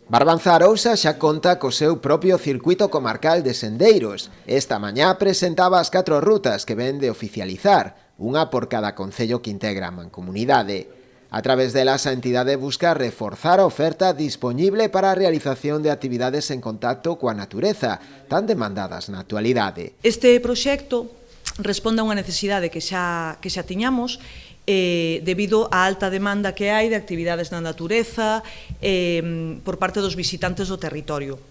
Barbanza Arousa xa conta co seu propio circuito comarcal de sendeiros. Esta mañá presentaba as 4 rutas que ven de oficializar, unha por cada concello que integra a mancomunidade. A través delas, a entidade busca reforzar a oferta dispoñible para a realización de actividades en contacto coa natureza, tan demandadas na actualidade. Este proxecto responde a unha necesidade que xa tiñamos debido á alta demanda que hai de actividades na natureza por parte dos visitantes do territorio.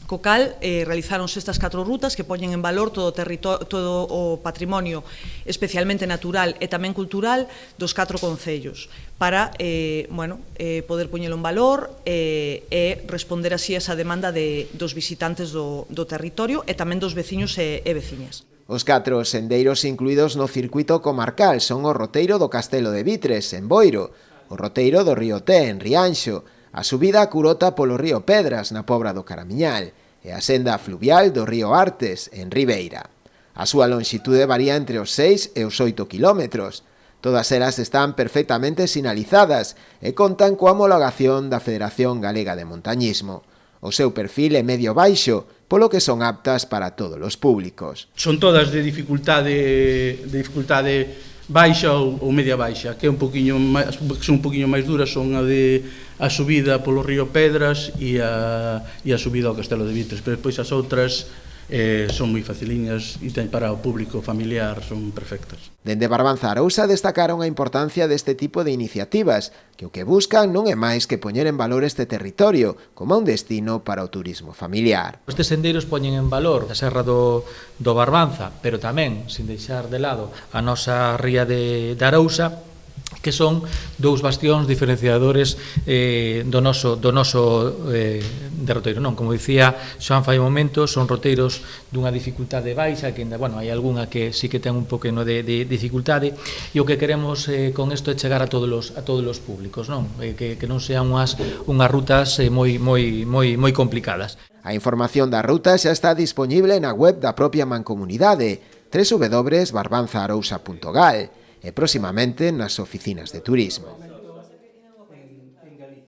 Co cal, realizáronse estas 4 rutas que poñen en valor todo o patrimonio especialmente natural e tamén cultural dos 4 concellos para poder poñelo en valor e responder así a esa demanda dos visitantes do territorio e tamén dos veciños e veciñas. Os 4 sendeiros incluídos no circuito comarcal son o roteiro do Castelo de Vitres, en Boiro, o roteiro do río Té, en Rianxo, a subida a Curota polo río Pedras, na Pobra do Caramiñal, e a senda fluvial do río Artes, en Ribeira. A súa lonxitude varía entre os 6 e os 8 kilómetros. Todas elas están perfectamente sinalizadas e contan coa homologación da Federación Galega de Montañismo. O seu perfil é medio baixo, polo que son aptas para todos os públicos. Son todas de dificultade baixa ou media baixa, que son un poquinho máis duras son a subida polo río Pedras e a subida ao Castelo de Vitres, pero depois as outras son moi faciliñas e para o público familiar son perfectas. Dende Barbanza Arousa destacaron a importancia deste tipo de iniciativas, que o que buscan non é máis que poñer en valor este territorio como un destino para o turismo familiar. Estes sendeiros poñen en valor a Serra do Barbanza, pero tamén, sin deixar de lado, a nosa ría de Arousa, que son 2 bastións diferenciadores do noso derroteiro. Non, como dicía Xoan fai un momento, son roteiros dunha dificultade baixa, que ainda, hai algunha que sí que ten un poqueno de dificultade, e o que queremos con isto é chegar a todos os públicos, non? Que non sean unhas rutas moi complicadas. A información da ruta xa está disponible na web da propia mancomunidade, www.barbanzaarousa.gal, e próximamente nas oficinas de turismo.